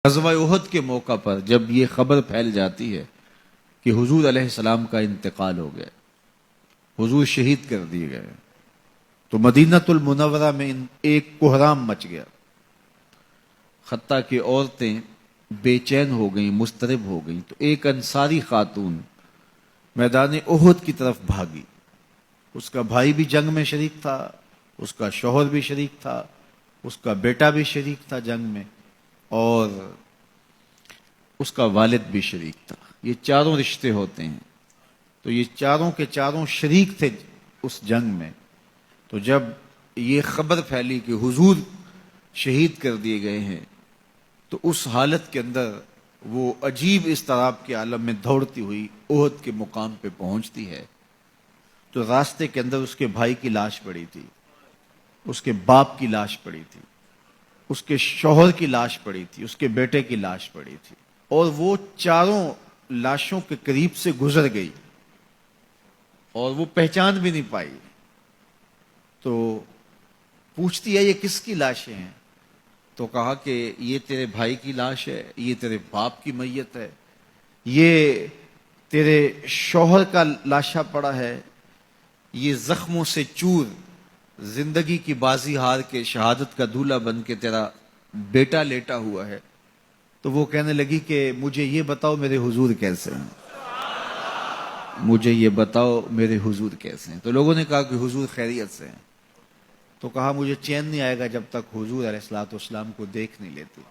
غزوہ احد کے موقع پر جب یہ خبر پھیل جاتی ہے کہ حضور علیہ السلام کا انتقال ہو گیا، حضور شہید کر دیے گئے، تو مدینہ المنورہ میں ایک کوہرام مچ گیا، حتیٰ کہ عورتیں بے چین ہو گئیں، مضطرب ہو گئیں۔ تو ایک انصاری خاتون میدان احد کی طرف بھاگی، اس کا بھائی بھی جنگ میں شریک تھا، اس کا شوہر بھی شریک تھا، اس کا بیٹا بھی شریک تھا جنگ میں، اور اس کا والد بھی شریک تھا۔ یہ چاروں رشتے ہوتے ہیں، تو یہ چاروں کے چاروں شریک تھے اس جنگ میں۔ تو جب یہ خبر پھیلی کہ حضور شہید کر دیے گئے ہیں، تو اس حالت کے اندر وہ عجیب اضطراب کے عالم میں دوڑتی ہوئی احد کے مقام پہ پہنچتی ہے، تو راستے کے اندر اس کے بھائی کی لاش پڑی تھی، اس کے باپ کی لاش پڑی تھی، اس کے شوہر کی لاش پڑی تھی، اس کے بیٹے کی لاش پڑی تھی، اور وہ چاروں لاشوں کے قریب سے گزر گئی اور وہ پہچان بھی نہیں پائی۔ تو پوچھتی ہے یہ کس کی لاشیں ہیں؟ تو کہا کہ یہ تیرے بھائی کی لاش ہے، یہ تیرے باپ کی میت ہے، یہ تیرے شوہر کا لاشا پڑا ہے، یہ زخموں سے چور زندگی کی بازی ہار کے شہادت کا دولہا بن کے تیرا بیٹا لیٹا ہوا ہے۔ تو وہ کہنے لگی کہ مجھے یہ بتاؤ میرے حضور کیسے ہیں، مجھے یہ بتاؤ میرے حضور کیسے ہیں۔ تو لوگوں نے کہا کہ حضور خیریت سے ہیں۔ تو کہا مجھے چین نہیں آئے گا جب تک حضور علیہ الصلوۃ والسلام کو دیکھ نہیں لیتی۔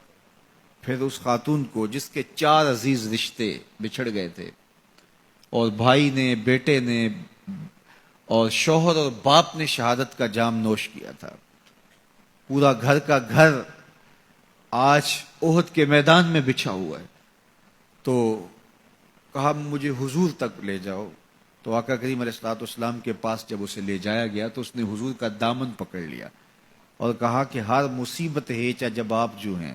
پھر اس خاتون کو، جس کے 4 عزیز رشتے بچھڑ گئے تھے، اور بھائی نے، بیٹے نے، اور شوہر اور باپ نے شہادت کا جام نوش کیا تھا، پورا گھر کا گھر آج احد کے میدان میں بچھا ہوا ہے، تو کہا مجھے حضور تک لے جاؤ۔ تو آقا کریم علیہ الصلوۃ والسلام کے پاس جب اسے لے جایا گیا تو اس نے حضور کا دامن پکڑ لیا اور کہا کہ ہر مصیبت ہے جب آپ جو ہیں،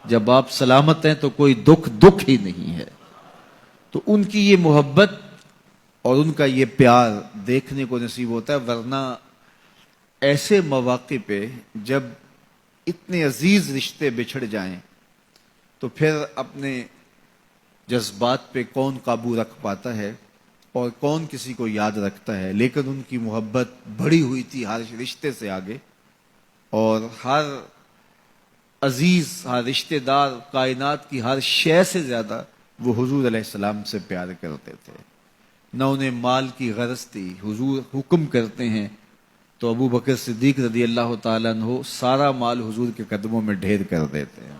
جب آپ سلامت ہیں تو کوئی دکھ ہی نہیں ہے۔ تو ان کی یہ محبت اور ان کا یہ پیار دیکھنے کو نصیب ہوتا ہے، ورنہ ایسے مواقع پہ جب اتنے عزیز رشتے بچھڑ جائیں تو پھر اپنے جذبات پہ کون قابو رکھ پاتا ہے اور کون کسی کو یاد رکھتا ہے۔ لیکن ان کی محبت بڑھی ہوئی تھی ہر رشتے سے آگے، اور ہر عزیز، ہر رشتے دار، کائنات کی ہر شے سے زیادہ وہ حضور علیہ السلام سے پیار کرتے تھے۔ نہ انہیں مال کی غرض تھی۔ حضور حکم کرتے ہیں تو ابو بکر صدیق رضی اللہ تعالیٰ عنہ سارا مال حضور کے قدموں میں ڈھیر کر دیتے ہیں،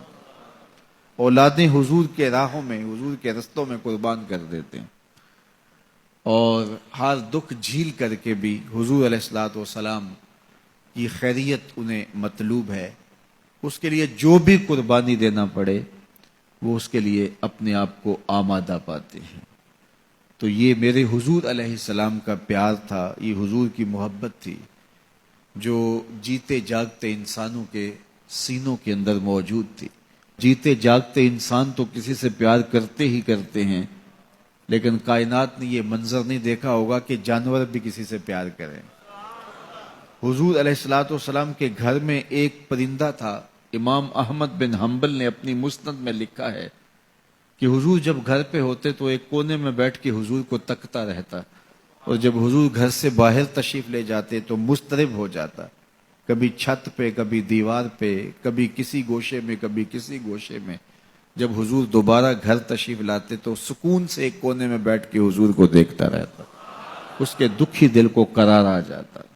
اولادیں حضور کے راہوں میں، حضور کے رستوں میں قربان کر دیتے ہیں، اور ہر دکھ جھیل کر کے بھی حضور علیہ الصلوۃ والسلام کی خیریت انہیں مطلوب ہے۔ اس کے لیے جو بھی قربانی دینا پڑے وہ اس کے لیے اپنے آپ کو آمادہ پاتے ہیں۔ تو یہ میرے حضور علیہ السلام کا پیار تھا، یہ حضور کی محبت تھی جو جیتے جاگتے انسانوں کے سینوں کے اندر موجود تھی۔ جیتے جاگتے انسان تو کسی سے پیار کرتے ہی کرتے ہیں، لیکن کائنات نے یہ منظر نہیں دیکھا ہوگا کہ جانور بھی کسی سے پیار کریں۔ حضور علیہ الصلوۃ والسلام کے گھر میں ایک پرندہ تھا۔ امام احمد بن حنبل نے اپنی مسند میں لکھا ہے کہ حضور جب گھر پہ ہوتے تو ایک کونے میں بیٹھ کے حضور کو تکتا رہتا، اور جب حضور گھر سے باہر تشریف لے جاتے تو مضطرب ہو جاتا، کبھی چھت پہ، کبھی دیوار پہ، کبھی کسی گوشے میں، کبھی کسی گوشے میں۔ جب حضور دوبارہ گھر تشریف لاتے تو سکون سے ایک کونے میں بیٹھ کے حضور کو دیکھتا رہتا، اس کے دکھی دل کو قرار آ جاتا۔